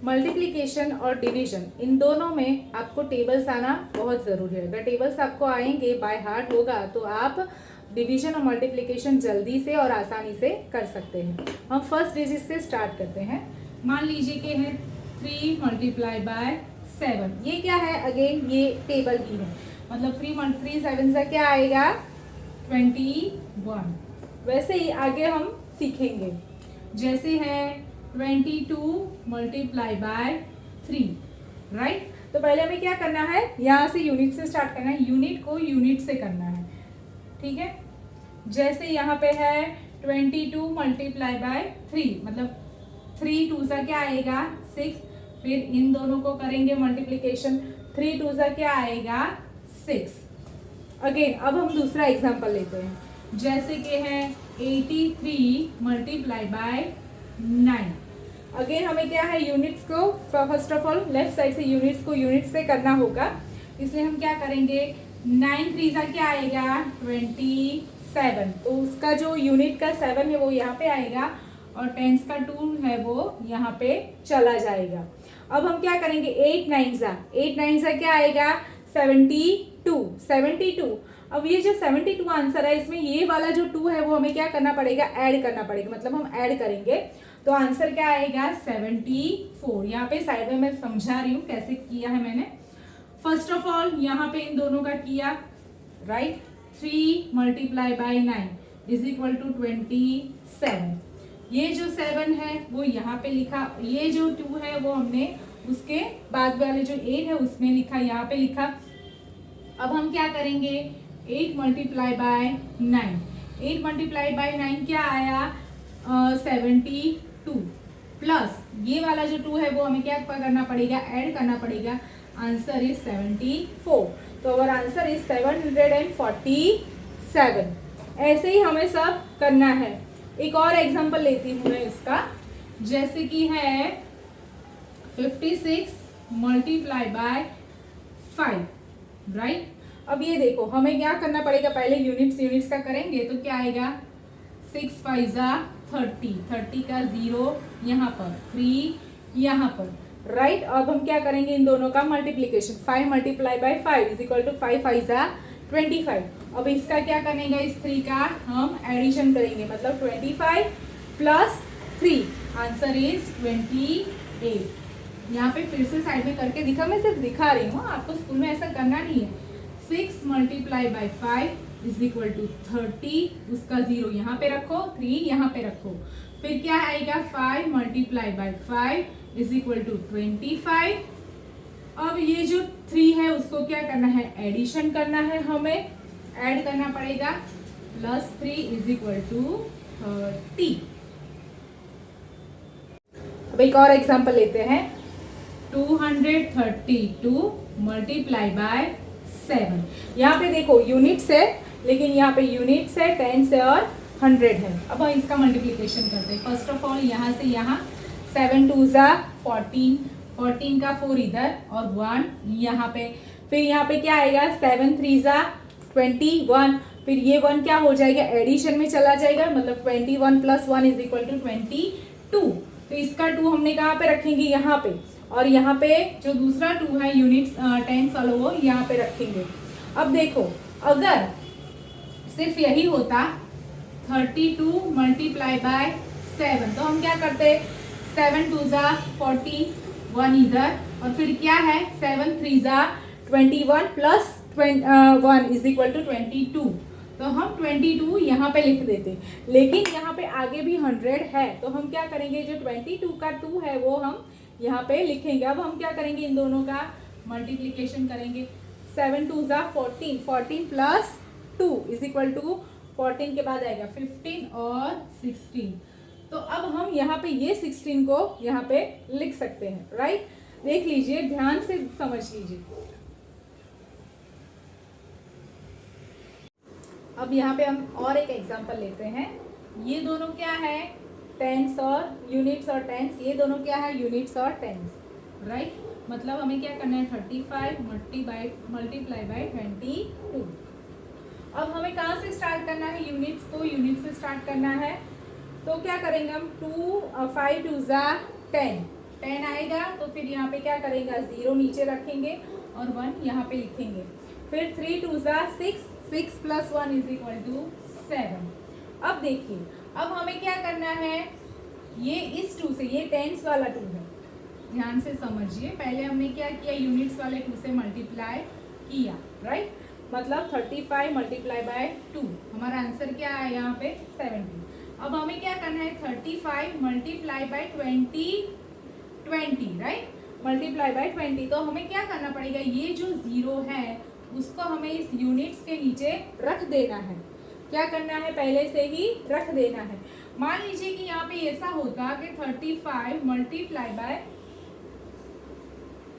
Multiplication और division in दोनों में आपको टेबल्स आना बहुत ज़रूरी है। अगर टेबल्स आपको आएंगे, बाय हार्ट होगा, तो आप डिवीजन और मल्टीप्लिकेशन जल्दी से और आसानी से कर सकते हैं। हम फर्स्ट डिजिट से स्टार्ट करते हैं। मान लीजिए कि है 3 मल्टीप्लाई बाय 7। ये क्या है? अगेन ये टेबल ही है, मतलब 3 7 से क्या आएगा? 21। वैसे ही आगे हम सीखेंगे। जैसे है 22 मल्टीप्लाई बाय 3, राइट। तो पहले हमें क्या करना है? यहाँ से यूनिट से स्टार्ट करना है, यूनिट को यूनिट से करना है, ठीक है। जैसे यहाँ पे है 22 मल्टीप्लाई बाय 3, मतलब 3 2 सा क्या आएगा? 6। फिर इन दोनों को करेंगे मल्टीप्लिकेशन, 3 2 सा क्या आएगा? 6। अगेन अब हम दूसरा एग्जांपल लेते हैं। जैसे कि है 83 मल्टीप्लाई बाय 9। अगेन हमें क्या है? यूनिट्स को first of all left side से यूनिट्स को यूनिट से करना होगा, इसलिए हम क्या करेंगे? 9 3 सा क्या आएगा? 27। तो उसका जो यूनिट का 7 है वो यहाँ पे आएगा और टेंस का 2 है वो यहाँ पे चला जाएगा। अब हम क्या करेंगे? 8 9 सा क्या आएगा? 72। अब ये जो 72 आंसर है, इसमें ये वाला जो 2 है वो हमें क्या करना पड़ेगा? ऐड करना पड़ेगा, मतलब हम ऐड करेंगे तो आंसर क्या आएगा? 74। यहाँ पे साइड में मैं समझा रही हूँ कैसे किया है मैंने। फर्स्ट ऑफ ऑल यहाँ पे इन दोनों का किया, right. 3 multiply by 9 is equal to 27। ये जो 7 है वो यहाँ पे लिखा, ये जो 2 है वो हमने उसके बाद वाले जो 8 है उसमें लिखा, यहाँ पे लिखा। अब हम क्या करेंगे? 8 मल्टीप्लाई बाय 9, 8 मल्टीप्लाई बाय 9 क्या आया? 72 प्लस ये वाला जो 2 है वो हमें क्या करना पड़ेगा? ऐड करना पड़ेगा। Answer is 74। तो अवर आंसर इज 747। ऐसे ही हमें सब करना है। एक और एग्जांपल लेती हूँ मैं इसका। जैसे कि है 56 मल्टीप्लाई बाय 5, राइट। अब ये देखो हमें क्या करना पड़ेगा? पहले यूनिट्स का करेंगे तो क्या आएगा? 6 5 30, 30 का 0 यहाँ पर, 3 यहाँ पर, राइट। अब हम क्या करेंगे? इन दोनों का multiplication, 5 multiply by 5 is equal to 5 5 25। अब इसका क्या करेंगे? इस 3 का हम एडिशन करेंगे, मतलब 25 प्लस 3, आंसर इज 28। यहाँ पे फिर से साइड में करके दिखा, मैं सिर्फ दिखा रही हूँ, आपको स्कूल में ऐसा करना नहीं है। 6 multiply by 5 is equal to 30, उसका 0 यहाँ पे रखो, 3 यहाँ पे रखो। फिर क्या आएगा? 5 multiply by 5 is equal to 25। अब ये जो 3 है उसको क्या करना है? एडिशन करना है, हमें ऐड करना पड़ेगा, प्लस 3 इज इक्वल टू 30। अब एक और एग्जांपल लेते हैं। 232 मल्टीप्लाई बाय 7। यहाँ पे देखो यूनिट्स है, लेकिन यहाँ पे यूनिट्स है, टेंस है और 100 है। अब हम इसका मल्टीप्लिकेशन करते हैं। फर्स्ट ऑफ ऑल यहाँ से यहाँ 7 2 14, 14 का 4 इधर और 1 यहाँ पे। फिर यहाँ पे क्या आएगा? 7 3 21। फिर ये 1 क्या हो जाएगा? एडिशन में चला जाएगा, मतलब 21 प्लस 1 इज इक्वल टू 22। तो इसका 2 हमने कहाँ पे रखेंगे? यहाँ पे। और यहाँ पे जो दूसरा 2 है यूनिट टेंस वाला वो यहाँ पे रखेंगे। अब देखो अगर सिर्फ यही होता 32 मल्टीप्लाई बाय 7, तो हम क्या करते? 7 2 14, 1 इधर और फिर क्या है? 7 3 21 प्लस 1 इज इक्वल टू 22। तो हम 22 यहाँ पे लिख देते, लेकिन यहाँ पे आगे भी 100 है, तो हम क्या करेंगे? जो 22 का 2 है वो हम यहाँ पे लिखेंगे। अब हम क्या करेंगे? इन दोनों का मल्टीप्लिकेशन करेंगे। 7 2 14, 14 प्लस 2 इज इक्वल टू 14 के बाद आएगा 15 और 16। तो अब हम यहाँ पे ये 16 को यहाँ पे लिख सकते हैं, राइट। देख लीजिए, ध्यान से समझ लीजिए। अब यहाँ पे हम और एक एग्जांपल लेते हैं। ये दोनों क्या है? टेंस और यूनिट्स और टेंस, ये दोनों क्या है? यूनिट्स और टेंस, राइट। मतलब हमें क्या करना है? 35 मल्टीप्लाई बाय 22। अब हमें कहाँ से स्टार्ट करना है? यूनिट्स को यूनिट से स्टार्ट करना है। तो क्या करेंगे हम? 5 2 10, 10 आएगा तो फिर यहाँ पे क्या करेंगे, 0 नीचे रखेंगे और 1 यहाँ पे लिखेंगे। फिर 3 2 ज़ा 6, 6 + 1 = 7। अब देखिए, अब हमें क्या करना है, ये इस 2 से, ये टेंस वाला 2 है, ध्यान से समझिए। पहले हमने क्या किया, यूनिट्स वाले 2 से मल्टीप्लाई किया, राइट। मतलब 35 × 2, हमारा आंसर क्या है यहाँ पे 70। अब हमें क्या करना है, 35 × 20, राइट, मल्टीप्लाई बाय 20। तो हमें क्या करना पड़ेगा, ये जो 0 है उसको हमें इस यूनिट्स के नीचे रख देना है। क्या करना है, पहले से ही रख देना है। मान लीजिए कि यहाँ पे ऐसा होता कि 35 ×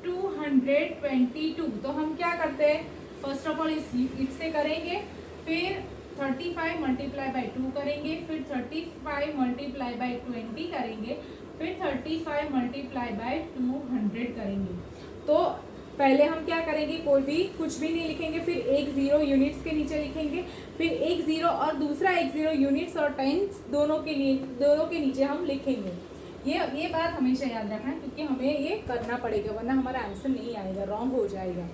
222, तो हम क्या करते हैं, फर्स्ट ऑफ ऑल इससे करेंगे, फिर 35 × 2 करेंगे, फिर 35 × 20 करेंगे, फिर 35 × 200 करेंगे। तो पहले हम क्या करेंगे, कोई भी कुछ भी नहीं लिखेंगे, फिर एक 0 यूनिट्स के नीचे लिखेंगे, फिर एक 0 और दूसरा एक 0 यूनिट्स और टेंस दोनों के नीचे हम लिखेंगे। ये बात हमेशा याद रखना, क्योंकि हमें ये करना पड़ेगा, वरना हमारा आंसर नहीं आएगा, रॉन्ग हो जाएगा,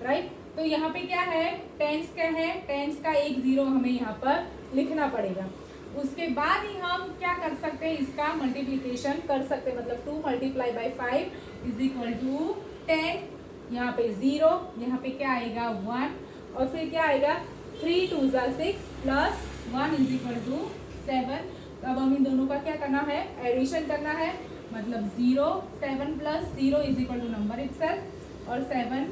राइट। तो यहाँ पे क्या है, टेंस का है, टेंस का एक 0 हमें यहाँ पर लिखना पड़ेगा। उसके बाद ही हम क्या कर सकते हैं, इसका मल्टीप्लिकेशन कर सकते हैं। मतलब 2 × 5 = 10, यहाँ पे 0, यहाँ पे क्या आएगा 1, और फिर क्या आएगा 3 2 ज़ा 6 + 1 = 7। तो अब हम इन दोनों का क्या करना है, एडिशन करना है। मतलब 0 7 + 0 = नंबर इटसेल्फ, और 7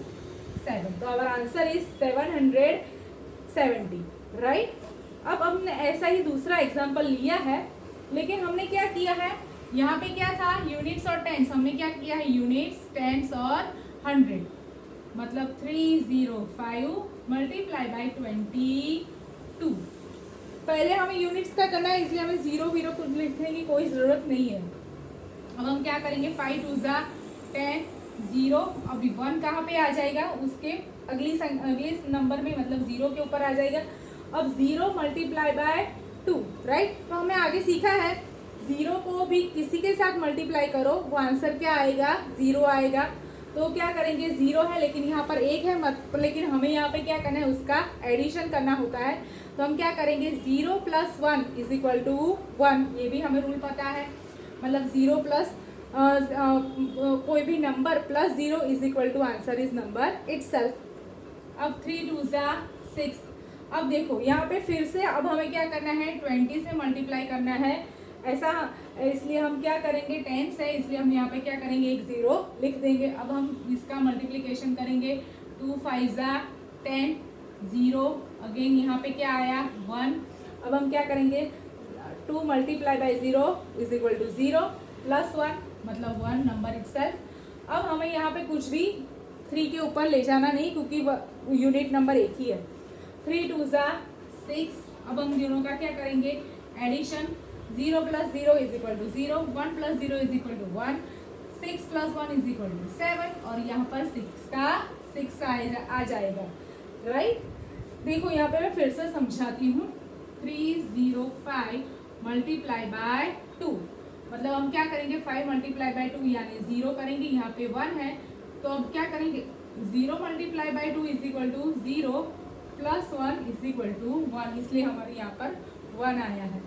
7। तो आवर आंसर इज 770, राइट। अब हमने ऐसा ही दूसरा एग्जांपल लिया है, लेकिन हमने क्या किया है, यहाँ पे क्या था, यूनिट्स और टेंस। हमने क्या किया है, यूनिट्स, टेंस और 100। मतलब 305 × 22। पहले हमें यूनिट्स का करना है, इसलिए हमें 0 कुछ लिखने की कोई ज़रूरत नहीं है। अब हम क्या करेंगे, 5 2 ज़ा 10, 0, अभी 1 कहाँ पे आ जाएगा, उसके अगले नंबर में, मतलब 0 के ऊपर आ जाएगा। अब 0 × 2, राइट। तो हमने आगे सीखा है, 0 को भी किसी के साथ मल्टीप्लाई करो, वो आंसर क्या आएगा, 0 आएगा। तो क्या करेंगे, 0 है लेकिन यहाँ पर 1 है, लेकिन हमें यहाँ पे क्या करना है, उसका एडिशन करना होता है। तो हम क्या करेंगे, 0 + 1 = 1, ये भी हमें रूल पता है। मतलब 0 प्लस कोई भी number + 0 = answer is number itself. अब 3 2 ज़ा 6। अब देखो यहाँ पे फिर से अब हमें क्या करना है, 20 से मल्टीप्लाई करना है, ऐसा। इसलिए हम क्या करेंगे, टेंस है इसलिए हम यहाँ पे क्या करेंगे, एक 0 लिख देंगे। अब हम इसका मल्टीप्लिकेशन करेंगे, 2 5 ज़ा 10, 0, अगेन यहाँ पे क्या आया 1। अब हम क्या करेंगे, 2 × 0 = 0 + 1, मतलब 1 नंबर इटसेल्फ। अब हमें यहाँ पे कुछ भी 3 के ऊपर ले जाना नहीं, क्योंकि यूनिट नंबर एक ही है। 3 2 ज़ा 6। अब हम दोनों का क्या करेंगे, एडिशन। 0 + 0 = 0, 1 + 0 = 1, 6 + 1 = 7, और यहाँ पर 6 का 6 आ जाएगा, राइट। देखो यहाँ पे मैं फिर से समझाती हूँ। 305 × 2, मतलब हम क्या करेंगे, 5 × 2 यानी 0 करेंगे, यहाँ पे 1 है। तो अब क्या करेंगे, 0 × 2 = 0 + 1 = 1, इसलिए हमारे यहाँ पर 1 आया है।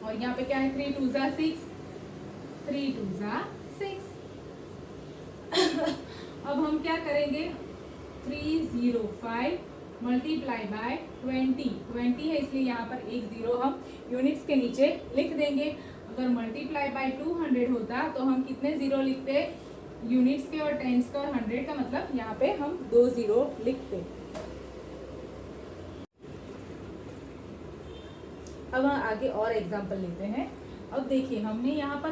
और यहाँ पे क्या है, 3 2 ज़ा 6, 3 2 ज़ा 6। अब हम क्या करेंगे, 305 × 20 है, इसलिए यहाँ पर एक 0 हम यूनिट्स के नीचे लिख देंगे। अगर मल्टीप्लाई बाय 200 होता तो हम कितने 0 लिखते, यूनिट्स के और टेंस का और 100 का, मतलब यहाँ पे हम 2 0 लिखते। अब हम आगे और एग्जांपल लेते हैं। अब देखिए हमने यहाँ पर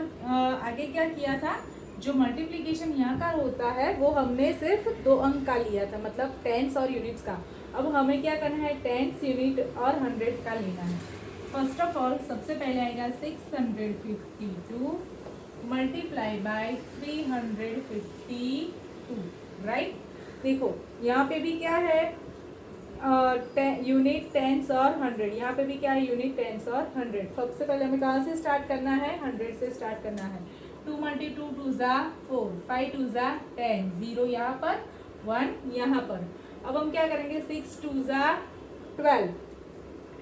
आगे क्या किया था, जो मल्टीप्लिकेशन यहाँ का होता है वो हमने सिर्फ 2 अंक का लिया था, मतलब टेंस और यूनिट्स का। अब हमें क्या करना है, टेंस, यूनिट और 100 का लेना है। फर्स्ट ऑफ ऑल सबसे पहले आएगा 652 × 352, राइट। देखो यहाँ पे भी क्या है, यूनिट, टेंस और 100। यहाँ पे भी क्या है, यूनिट, टेंस और 100। सबसे पहले हमें कहाँ से स्टार्ट करना है, 100 से स्टार्ट करना है। 2 मल्टी 2 2 ज़ा 4, 5 2 ज़ा 10, 0 यहाँ पर, 1 यहाँ पर। अब हम क्या करेंगे, 6 2 ज़ा 12,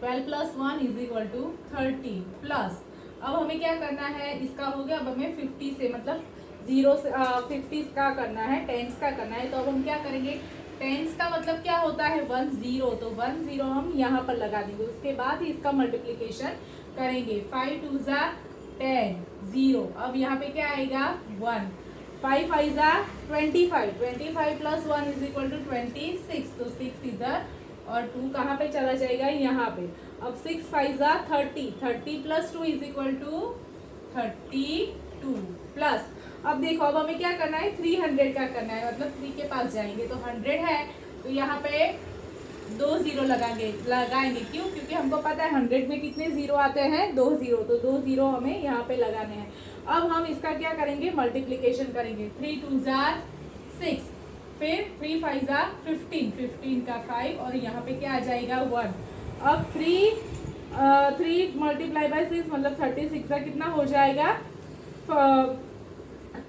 12 plus 1 is equal to 30 plus, अब हमें क्या करना है, इसका हो गया, अब हमें 50 से मतलब 0 से 50 का करना है, टेंस का करना है। तो अब हम क्या करेंगे, टेंस का मतलब क्या होता है 1 0, तो 1 0 हम यहाँ पर लगा देंगे, उसके बाद ही इसका मल्टीप्लिकेशन करेंगे। 5 2 ज़ा 10, 0, अब यहाँ पे क्या आएगा 1, 5 5 ज़ा 25, 25 प्लस 1 इज इक्वल टू 26, तो 6 इधर और 2 कहाँ पे चला जाएगा, यहाँ पे। अब 6 5 ज़ा 30, 30 plus 2 is equal to 32 plus, अब देखो अब हमें क्या करना है, 300 का करना है, मतलब 3 के पास जाएंगे तो 100 है, तो यहाँ पे 2 0 लगाएंगे क्यों, क्योंकि हमको पता है 100 में कितने 0 आते हैं, 2 0, तो 2 0 हमें यहाँ पे लगाने हैं। अब हम इसका क्या करेंगे, मल्टीप्लिकेशन करेंगे। 3 2 ज़ा 6, फिर 3 5 ज़ा 15, 15 का 5 और यहाँ पे क्या आ जाएगा 1। अब 3 मल्टीप्लाई बाय 6 मतलब 36 का कितना हो जाएगा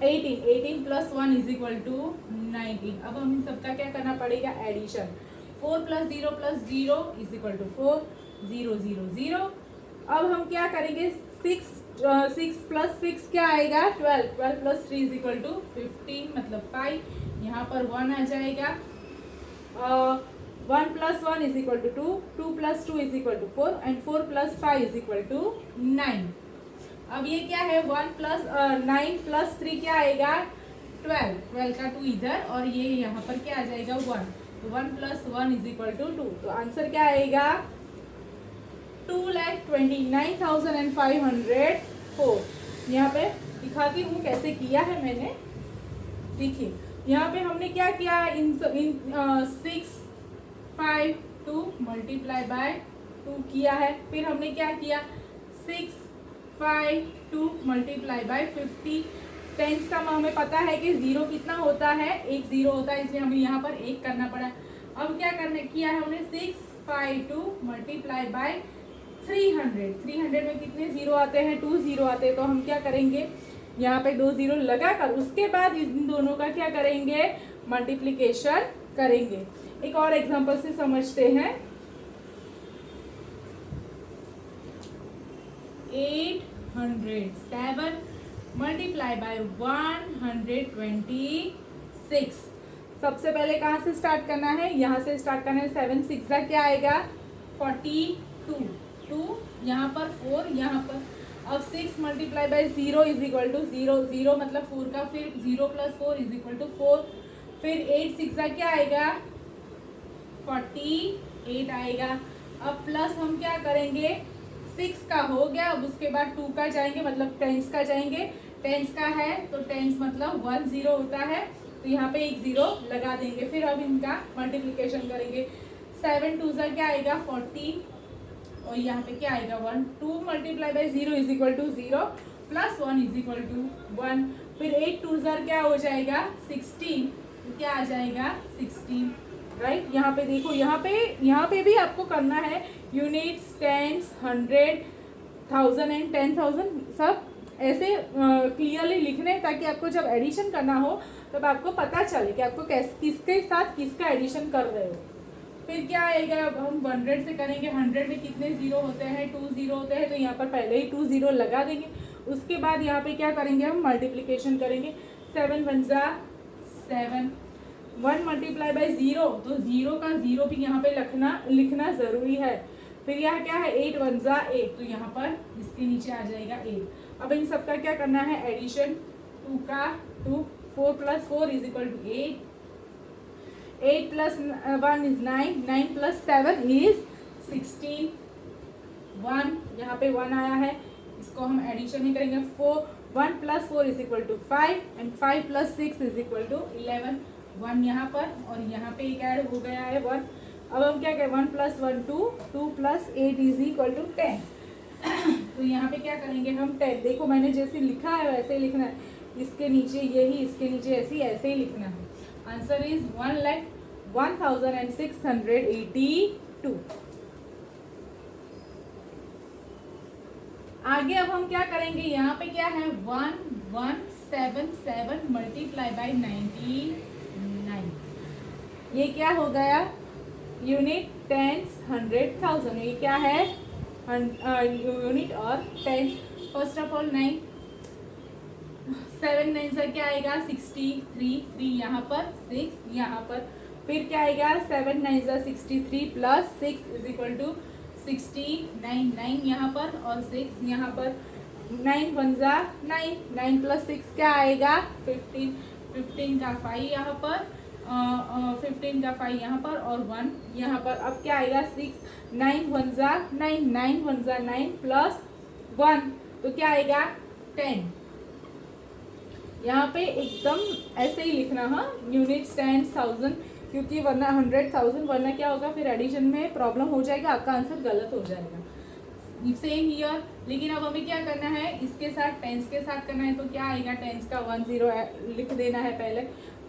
18, 18 प्लस 1 इज इक्वल टू 19। अब हम सबका क्या करना पड़ेगा, addition. 4 plus 0 is equal to 4, 0 0 0। अब हम क्या करेंगे, 6 प्लस 6 क्या आएगा 12, 12 प्लस 3 इज इक्वल टू 15 मतलब 5, यहाँ पर 1 आ जाएगा। 1 plus 1 is equal to 2, 2 plus 2 is equal to 4 and 4 plus 5 is equal to 9। अब ये क्या है 1 प्लस 9 प्लस 3 क्या आएगा 12, 12 का 2 इधर और ये यहाँ पर क्या आ जाएगा 1, तो 1 प्लस 1 इज इक्वल टू 2, तो आंसर क्या आएगा 2,29,504। यहाँ पे दिखाती हूँ कैसे किया है मैंने, देखिए यहाँ पे हमने क्या किया, इन 6 5 2 मल्टीप्लाई बाय 2 किया है, फिर हमने क्या किया 6 5 2 मल्टीप्लाई बाय 50। टेंस का हमें पता है कि 0 कितना होता है, 1 0 होता है, इसलिए हमें यहाँ पर 1 करना पड़ा। अब क्या करने किया है हमने 6 5 2 मल्टीप्लाई बाय 300, 300 में कितने 0 आते हैं, 2 0 आते हैं, तो हम क्या करेंगे यहाँ पे 2 0 लगाकर उसके बाद इन दोनों का क्या करेंगे, मल्टीप्लिकेशन करेंगे। एक और एग्जांपल से समझते हैं। 807 मल्टीप्लाई बाय 126। सबसे पहले कहाँ से स्टार्ट करना है, यहाँ से स्टार्ट करना है। 7 6 का क्या आएगा 42, 2 यहाँ पर 4 यहाँ पर। अब 6 multiply by 0 is equal to 0, 0 मतलब 4 का, फिर 0 प्लस 4 इज इक्वल टू 4, फिर 8 6 का क्या आएगा 48 आएगा। अब प्लस हम क्या करेंगे, 6 का हो गया, अब उसके बाद 2 का जाएंगे मतलब टेंस का जाएंगे। टेंस का है तो टेंस मतलब 1 0 होता है, तो यहाँ पे एक 0 लगा देंगे। फिर अब इनका मल्टीप्लिकेशन करेंगे। 7 2 ज़ा क्या आएगा 40 और यहाँ पे क्या आएगा 1, 2 multiply by 0 is equal to 0 plus 1 is equal to 1। फिर 8 2 ज़ा क्या हो जाएगा 16, तो क्या आ जाएगा 16, राइट। यहाँ पे देखो, यहाँ पे भी आपको करना है यूनिट्स, टेंस, 100, 1000 एंड 10,000 सब ऐसे क्लियरली लिखने, ताकि आपको जब एडिशन करना हो तब आपको पता चले कि आपको किसके साथ किसका एडिशन कर रहे हो। फिर क्या आएगा, अब हम 100 से करेंगे। 100 में कितने 0 होते हैं, 2 0 होते हैं, तो यहाँ पर पहले ही 2 0 लगा देंगे। उसके बाद यहाँ पे क्या करेंगे, हम मल्टीप्लिकेशन करेंगे। 7 1 ज़ा 7, 1 मल्टीप्लाई बाय 0, तो 0 का 0 भी यहाँ पे लिखना ज़रूरी है। फिर यहाँ क्या है 8 1 ज़ा 8, तो यहाँ पर इसके नीचे आ जाएगा 8। अब इन सबका क्या करना है एडिशन, 2 का 2, 4 plus 4 is equal to 8, 8 plus 1 is 9, 9 plus 7 is 16, 1 यहाँ पे 1 आया है, इसको हम एडिशन नहीं करेंगे। 1 plus 4 is equal to 5 and 5 plus 6 is equal to 11, 1 यहाँ पर और यहाँ पे एक ऐड हो गया है 1। अब हम क्या करें, 1 plus 1 2, 2 plus 8 is equal to 10। तो यहाँ पे क्या करेंगे हम 10, देखो मैंने जैसे लिखा है वैसे ही लिखना है, इसके नीचे यही, इसके नीचे ऐसे ही लिखना है। Answer is 1,01,682। आगे अब हम क्या करेंगे, यहाँ पे क्या है 1 177 मल्टीप्लाई बाई 99, ये क्या हो गया? Unit, tens, 100,000। ये क्या है? यूनिट और टेंस। फर्स्ट ऑफ ऑल 9, 7 9 से क्या आएगा? 63, 3 यहाँ पर, 6 यहाँ पर। फिर क्या आएगा? 7 9 से 63 प्लस 6 इज इक्वल टू 69, 9 यहाँ पर और 6 यहाँ पर। 9 1 जा 9, 9 प्लस 6 क्या आएगा? 15, 15 का 5 यहाँ पर, 15 का 5 यहाँ पर और 1 यहाँ पर। अब क्या आएगा? 6, 9 1 जा 9, 9 1 जा 9 प्लस 1 तो क्या आएगा? 10। यहाँ पे एकदम ऐसे ही लिखना, हाँ, यूनिट्स, टेंस, 1000, क्योंकि वरना 100,000, वरना क्या होगा? फिर एडिशन में प्रॉब्लम हो जाएगा, आपका आंसर गलत हो जाएगा। Same here. लेकिन अब हमें क्या करना है? इसके साथ टेंस के साथ करना है, तो क्या आएगा? टेंस का 1 0 लिख देना है पहले,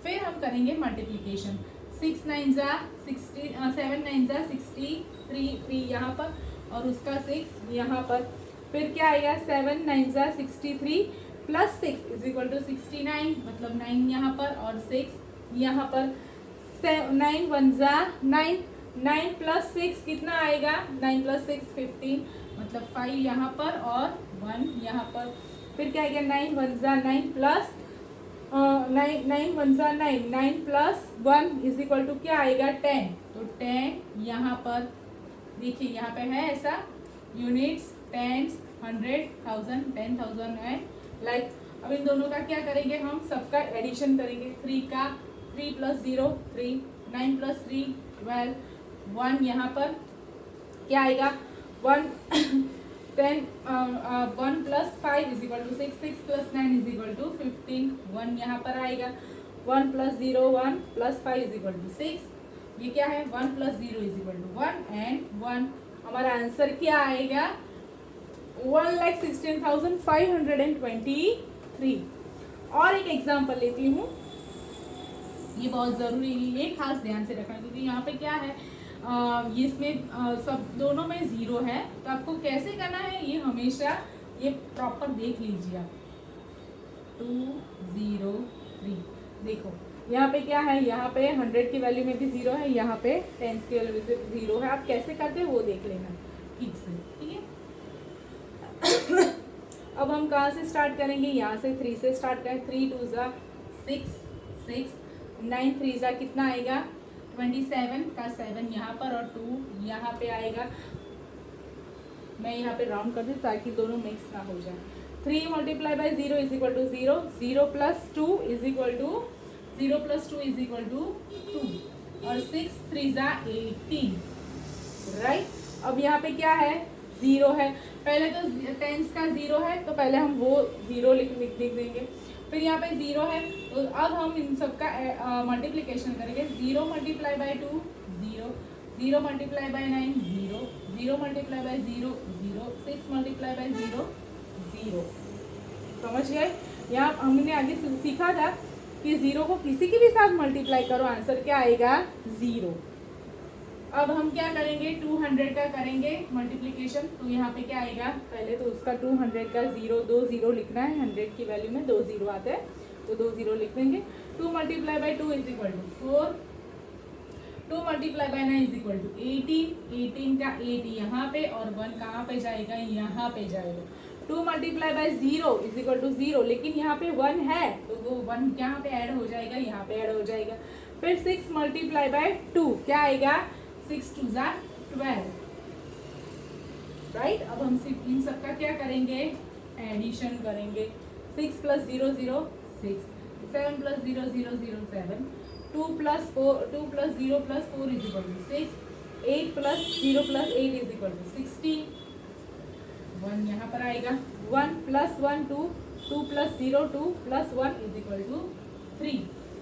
फिर हम करेंगे मल्टीप्लीकेशन। 6 9 जा 60, 7 9 जा 63, 3 यहाँ पर और उसका 6 यहाँ पर। फिर क्या आएगा? 7 9 जा 63 प्लस 6 इज इक्वल टू 69, मतलब 9 यहाँ पर और 6 यहाँ पर। 9 1 जा 9, 9 प्लस 6 कितना आएगा? 9 प्लस 6 15, मतलब 5 यहाँ पर और 1 यहाँ पर। फिर क्या आएगा? 9 1 जा 9 प्लस 9 1 जा 9, 9 प्लस 1 इज इक्वल टू क्या आएगा? 10। तो 10 यहाँ पर, देखिए यहाँ पे है ऐसा, यूनिट्स, टेंस, 100,000, 10,000 है लाइक। अब इन दोनों का क्या करेंगे? हम सबका एडिशन करेंगे। 3 का 3 प्लस 0 3, 9 प्लस 3 12, 1 यहाँ पर क्या आएगा? 1 10, 1 plus 5 is equal to 6, 6 plus 9 is equal to 15, 1 यहाँ पर आएगा। 1 plus 0 1 plus 5 is equal to 6, ये क्या है? 1 plus 0 is equal to 1 and 1। हमारा आंसर क्या आएगा? 1,16,523। और एक एग्जाम्पल लेती हूँ, ये बहुत ज़रूरी है, ये खास ध्यान से रखना, क्योंकि यहाँ पे क्या है, इसमें सब दोनों में 0 है, तो आपको कैसे करना है ये हमेशा ये प्रॉपर देख लीजिए आप। 2 0 3, देखो यहाँ पे क्या है? यहाँ पे 100 की वैल्यू में भी 0 है, यहाँ पे 10 की वैल्यू में भी 0 है। आप कैसे करते हैं वो देख लेना ठीक से, ठीक है। अब हम कहाँ से स्टार्ट करेंगे? यहाँ से 3 से स्टार्ट करें। 3 2 जा 6, 6 9 3 जा कितना आएगा? 27 का 7 यहाँ पर और 2 यहाँ पे आएगा। मैं यहाँ पे राउंड कर दूँ ताकि दोनों मिक्स ना हो जाए। 3 multiply by 0 is equal to 0, 0 plus 2 is equal to 0 plus 2 is equal to 2 और 6 3 जा 18, राइट। अब यहाँ पे क्या है? 0 है। पहले तो टेंस का 0 है, तो पहले हम वो 0 लिख देंगे। फिर यहाँ पे 0 है, तो अब हम इन सब का मल्टीप्लिकेशन करेंगे। 0 multiply by 2 0, 0 multiply by 9 0, 0 multiply by 0 0, 6 multiply by 0 0। समझ गए? यहाँ हमने आगे सीखा था कि 0 को किसी के भी साथ मल्टीप्लाई करो, आंसर क्या आएगा? 0। अब हम क्या करेंगे? 200 का करेंगे मल्टीप्लिकेशन। तो यहाँ पे क्या आएगा? पहले तो उसका 200 का 0 2 0 लिखना है। 100 की वैल्यू में 2 0 आते हैं, तो 2 0 लिख देंगे। 2 multiply by 2 is equal to 4, 2 multiply by 9 is equal to 18, 18 का 8 यहाँ पे और 1 कहाँ पे जाएगा? यहाँ पे जाएगा। 2 multiply by 0 is equal to 0, लेकिन यहाँ पे 1 है, तो वो 1 यहाँ पे ऐड हो जाएगा, यहाँ पे ऐड हो जाएगा। फिर 6 मल्टीप्लाई बाई 2 क्या आएगा? 6 2 जा 12, राइट। अब हम इन सबका क्या करेंगे? एडिशन करेंगे। 6 plus 0 0 6, 7 plus 0 0 0 7, 2 plus 0 plus 4 is equal to 6, 8 plus 0 plus 8 is equal to 16, 1 यहाँ पर आएगा। 1 plus 1 2, 2 plus 0 2 plus 1 is equal to 3।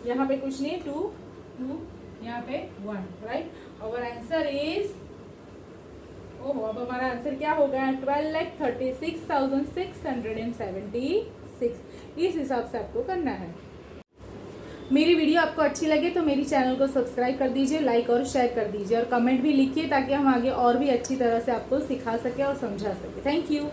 यहाँ पे कुछ नहीं, 2 2 यहाँ पे 1, राइट। और आंसर इज, ओहो, अब हमारा आंसर क्या हो गया? 12,36,676। इस हिसाब से आपको करना है। मेरी वीडियो आपको अच्छी लगे तो मेरी चैनल को सब्सक्राइब कर दीजिए, लाइक और शेयर कर दीजिए और कमेंट भी लिखिए ताकि हम आगे और भी अच्छी तरह से आपको सिखा सके और समझा सके। Thank you.